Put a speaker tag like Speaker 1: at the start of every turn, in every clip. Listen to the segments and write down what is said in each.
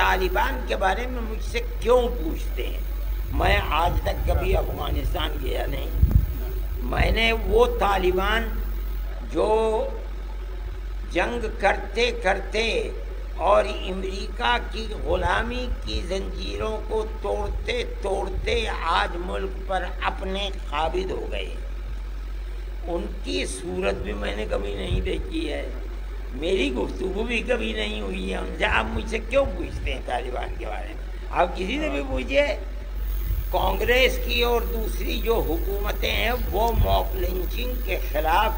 Speaker 1: طالبان کے بارے میں مجھ سے کیوں پوچھتے ہیں؟ میں آج تک کبھی افغانستان گیا نہیں۔ میں نے وہ طالبان جو جنگ کرتے کرتے اور امریکہ کی غلامی کی زنجیروں کو توڑتے توڑتے آج ملک پر اپنے قابض ہو گئے، ان کی صورت بھی میں نے کبھی نہیں دیکھی ہے، میری گفتگو بھی کبھی نہیں ہوئی ہے ان سے۔ آپ مجھ سے کیوں پوچھتے ہیں طالبان کے بارے میں؟ آپ کسی سے بھی پوچھئے۔ کانگریس کی اور دوسری جو حکومتیں ہیں وہ موک لنچنگ کے خلاف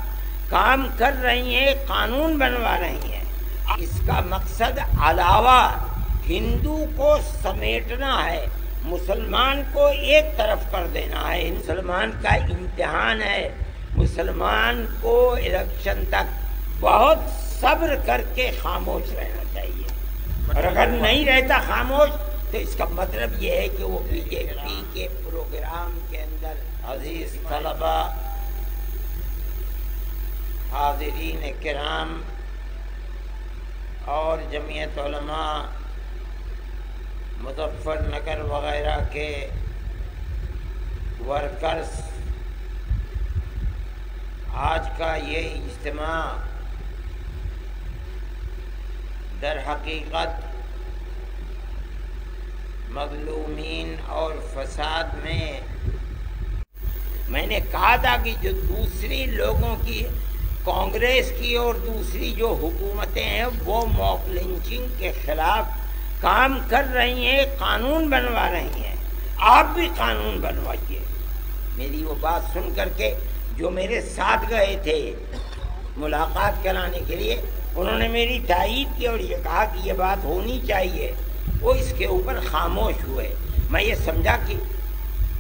Speaker 1: کام کر رہی ہیں، قانون بنوا رہی ہیں۔ اس کا مقصد علاوہ ہندو کو سمیٹنا ہے، مسلمان کو ایک طرف کر دینا ہے۔ مسلمان کا امتحان ہے، مسلمان کو الیکشن تک بہت صبر کر کے خاموش رہنا چاہیے، اور اگر نہیں رہتا خاموش تو اس کا مطلب یہ ہے کہ وہ بی جے پی کے پروگرام کے اندر۔ عزیز طلبہ، حاضرین کرام اور جمعیت علماء مظفر نگر وغیرہ کے ورکرز، آج کا یہ اجتماع در حقیقت مظلومین اور فساد میں نے کہا تھا کہ جو دوسری لوگوں کی، کانگریس کی اور دوسری جو حکومتیں ہیں وہ موک لنچنگ کے خلاف کام کر رہی ہیں، قانون بنوا رہی ہیں۔ آپ بھی قانون بنوائیے۔ میری وہ بات سن کر کے جو میرے ساتھ گئے تھے ملاقات کرانے کے لیے، انہوں نے میری تائید کی اور یہ کہا کہ یہ بات ہونی چاہیے، وہ اس کے اوپر خاموش ہوئے۔ میں یہ سمجھا کہ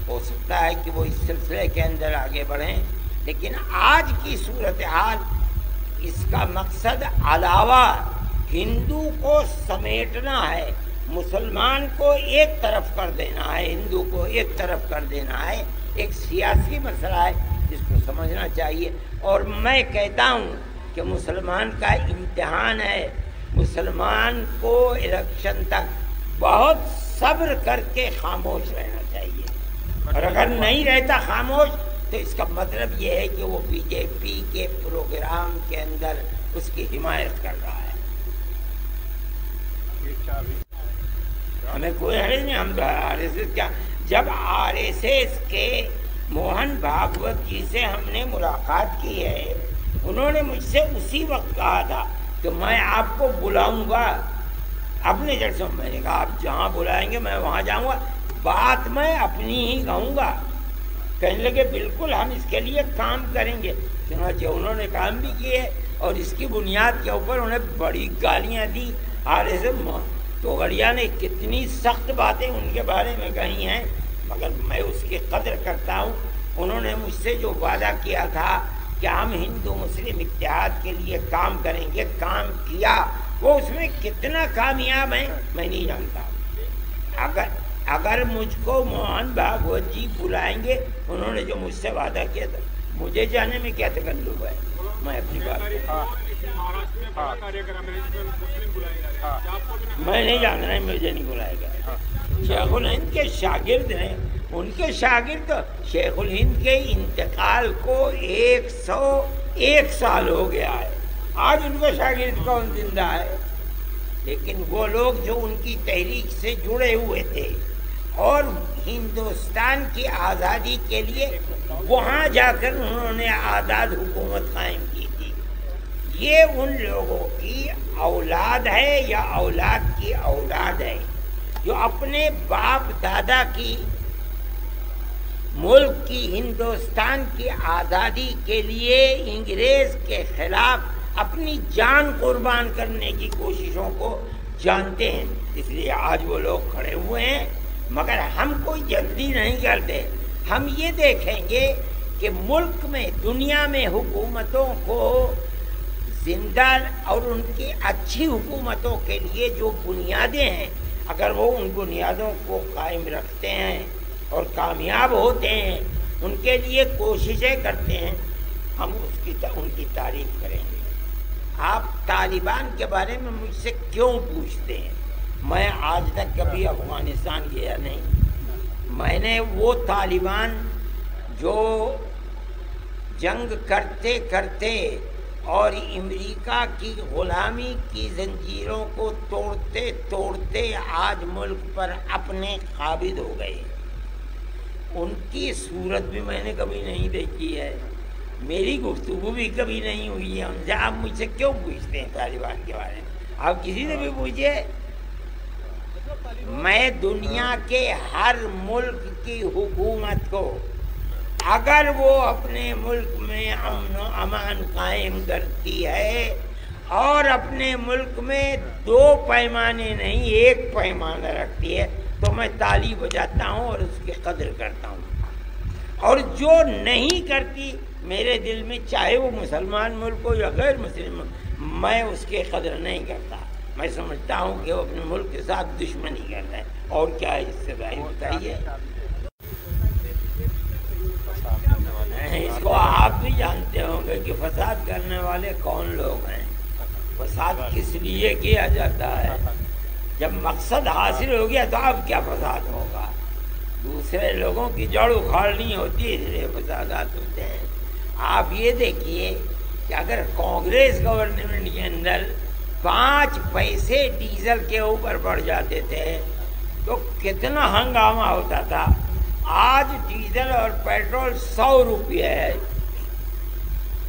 Speaker 1: ہو سکتا ہے کہ وہ اس سلسلے کے اندر آگے بڑھیں، لیکن آج کی صورتحال، اس کا مقصد علاوہ ہندو کو سمیٹنا ہے، مسلمان کو ایک طرف کر دینا ہے، ہندو کو ایک طرف کر دینا ہے، ایک سیاسی مسئلہ ہے جس کو سمجھنا چاہیے۔ اور میں کہتا ہوں کہ مسلمان کا امتحان ہے، مسلمان کو الیکشن تک بہت صبر کر کے خاموش رہنا چاہیے، اور اگر نہیں رہتا خاموش تو اس کا مطلب یہ ہے کہ وہ بی جے پی کے پروگرام کے اندر اس کی حمایت کر رہا ہے۔ ہمیں کوئی حرج نہیں، ہم آر ایس ایس کیا، جب آر ایس ایس کے موہن بھاگوت جی سے ہم نے ملاقات کی ہے، انہوں نے مجھ سے اسی وقت کہا تھا کہ میں آپ کو بلاؤں گا اپنے جلسوں میں۔ نے کہا آپ جہاں بلائیں گے میں وہاں جاؤں گا، بات میں اپنی ہی کہوں گا۔ کہنے لگے بالکل ہم اس کے لیے کام کریں گے۔ چنانچہ انہوں نے کام بھی کیے، اور اس کی بنیاد کے اوپر انہیں بڑی گالیاں دی۔ آر ایس ایس توغڑیا نے کتنی سخت باتیں ان کے بارے میں کہی ہیں، مگر میں اس کی قدر کرتا ہوں۔ انہوں نے مجھ سے جو وعدہ کیا تھا کہ ہم ہندو مسلم اتحاد کے لیے کام کریں گے، کام کیا۔ وہ اس میں کتنا کامیاب ہیں میں نہیں جانتا۔ اگر مجھ کو موہن بھاگوت جی بلائیں گے، انہوں نے جو مجھ سے وعدہ کیا تھا، مجھے جانے میں کیا تکلف ہے؟ میں اپنی بات میں نہیں جان رہا، مجھے نہیں بلائے گا۔ شیخ الہند کے شاگرد ہیں، ان کے شاگرد شیخ الہند کے انتقال کو 101 سال ہو گیا ہے، آج ان کا شاگرد کون زندہ ہے؟ لیکن وہ لوگ جو ان کی تحریک سے جڑے ہوئے تھے اور ہندوستان کی آزادی کے لیے وہاں جا کر انہوں نے آزاد حکومت قائم کی تھی، یہ ان لوگوں کی اولاد ہے یا اولاد کی اولاد ہے جو اپنے باپ دادا کی ملک کی، ہندوستان کی آزادی کے لیے انگریز کے خلاف اپنی جان قربان کرنے کی کوششوں کو جانتے ہیں۔ اس لیے آج وہ لوگ کھڑے ہوئے ہیں، مگر ہم کوئی جلدی نہیں کرتے۔ ہم یہ دیکھیں گے کہ ملک میں، دنیا میں حکومتوں کو زندہ اور ان کی اچھی حکومتوں کے لیے جو بنیادیں ہیں، اگر وہ ان بنیادوں کو قائم رکھتے ہیں اور کامیاب ہوتے ہیں، ان کے لیے کوششیں کرتے ہیں، ہم ان کی تعریف کریں گے۔ آپ طالبان کے بارے میں مجھ سے کیوں پوچھتے ہیں؟ میں آج تک کبھی افغانستان گیا نہیں. میں نے وہ طالبان جو جنگ کرتے کرتے اور امریکہ کی غلامی کی زنجیروں کو توڑتے توڑتے آج ملک پر اپنے قابض ہو گئے، ان کی صورت بھی میں نے کبھی نہیں دیکھی ہے، میری گفتگو بھی کبھی نہیں ہوئی ہے ان سے. آپ مجھ سے کیوں پوچھتے ہیں طالبان کے بارے میں؟ آپ کسی سے بھی پوچھئے. میں دنیا کے ہر ملک کی حکومت کو اگر وہ اپنے ملک میں امن و امان قائم کرتی ہے اور اپنے ملک میں 2 پیمانے نہیں 1 پیمانہ رکھتی ہے تو میں تالی بجاتا ہوں اور اس کی قدر کرتا ہوں. اور جو نہیں کرتی میرے دل میں، چاہے وہ مسلمان ملک ہو یا غیر مسلم ملک، میں اس کی قدر نہیں کرتا. میں سمجھتا ہوں کہ وہ اپنے ملک کے ساتھ دشمنی کر رہے ہیں. اور کیا ہے اس سے ظاہر بتائیے. اس کو آپ بھی جانتے ہوں گے کہ فساد کرنے والے کون لوگ ہیں. فساد کس لیے کیا جاتا ہے؟ جب مقصد حاصل ہو گیا تو اب کیا فساد ہوگا؟ دوسرے لوگوں کی جڑ اکھاڑنی ہوتی ہے، اس لیے فسادات ہوتے ہیں. آپ یہ دیکھیے کہ اگر کانگریس گورنمنٹ کے اندر 5 پیسے ڈیزل کے اوپر بڑھ جاتے تھے تو کتنا ہنگامہ ہوتا تھا. آج ڈیزل اور پیٹرول 100 روپے ہے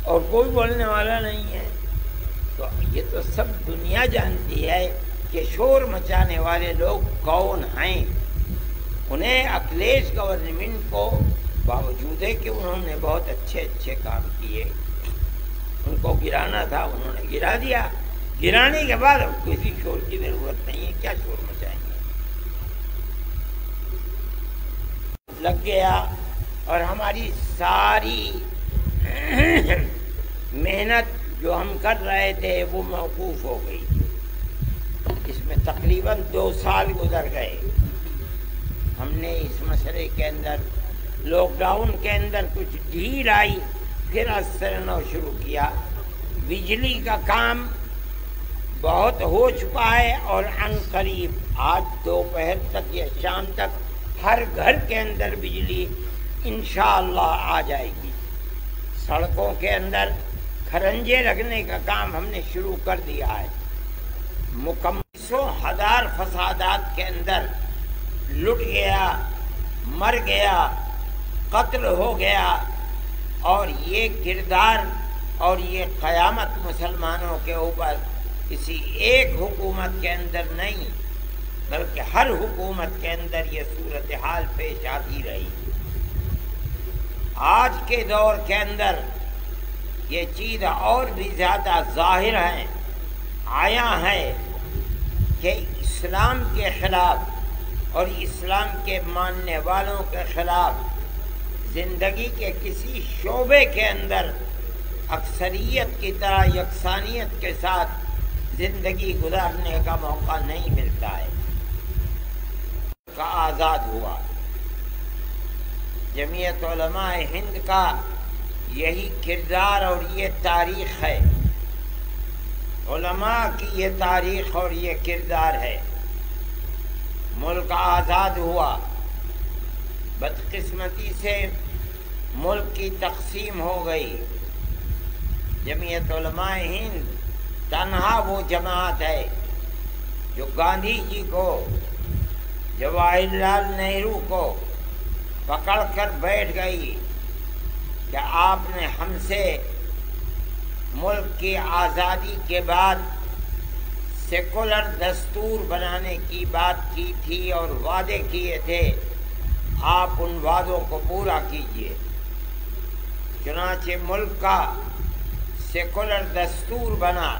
Speaker 1: اور کوئی بولنے والا نہیں ہے. تو یہ تو سب دنیا جانتی ہے کہ شور مچانے والے لوگ کون ہیں. انہیں اکھلیش گورنمنٹ کو باوجود ہے کہ انہوں نے بہت اچھے کام کیے، ان کو گرانا تھا انہوں نے گرا دیا. گرانے کے بعد اب کسی شور کی ضرورت نہیں ہے، کیا شور مچائیں گے. لگ گیا اور ہماری ساری محنت جو ہم کر رہے تھے وہ موقوف ہو گئی. اس میں تقریباً 2 سال گزر گئے. ہم نے اس مسئلے کے اندر لاک ڈاؤن کے اندر کچھ ڈھیل آئی، پھر از سے نو شروع کیا. بجلی کا کام بہت ہو چکا ہے اور عن قریب آج دوپہر تک یا شام تک ہر گھر کے اندر بجلی انشاءاللہ آ جائے گی. سڑکوں کے اندر کھرنجے لگنے کا کام ہم نے شروع کر دیا ہے. مکمل 100,000 فسادات کے اندر لٹ گیا، مر گیا، قتل ہو گیا. اور یہ کردار اور یہ قیامت مسلمانوں کے اوپر کسی ایک حکومت کے اندر نہیں بلکہ ہر حکومت کے اندر یہ صورتحال پیش آتی رہی. آج کے دور کے اندر یہ چیز اور بھی زیادہ ظاہر ہے، آیا ہے کہ اسلام کے خلاف اور اسلام کے ماننے والوں کے خلاف زندگی کے کسی شعبے کے اندر اکثریت کی طرح یکسانیت کے ساتھ زندگی گزارنے کا موقع نہیں ملتا ہے. کا آزاد ہوا. جمعیت علماء ہند کا یہی کردار اور یہ تاریخ ہے، علماء کی یہ تاریخ اور یہ کردار ہے. ملک آزاد ہوا، بدقسمتی سے ملک کی تقسیم ہو گئی. جمعیت علماء ہند تنہا وہ جماعت ہے جو گاندھی جی کو، جواہر لال نہرو کو پکڑ کر بیٹھ گئی کہ آپ نے ہم سے ملک کی آزادی کے بعد سیکولر دستور بنانے کی بات کی تھی اور وعدے کیے تھے، آپ ان وعدوں کو پورا کیجیے. چنانچہ ملک کا سیکولر دستور بنا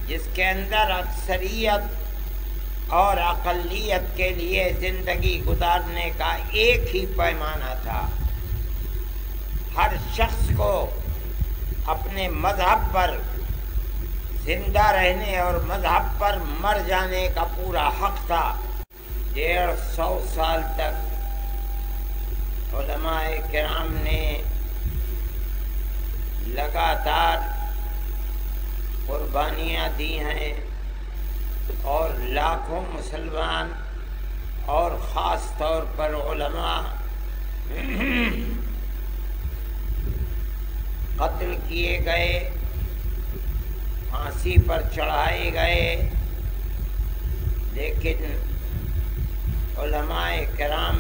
Speaker 1: جس کے اندر اکثریت اور اقلیت کے لیے زندگی گزارنے کا ایک ہی پیمانہ تھا. ہر شخص کو اپنے مذہب پر زندہ رہنے اور مذہب پر مر جانے کا پورا حق تھا. 150 سال تک علماء کرام نے لگاتار قربانیاں دی ہیں، اور لاکھوں مسلمان اور خاص طور پر علماء قتل کیے گئے، پھانسی پر چڑھائے گئے، لیکن علماء کرام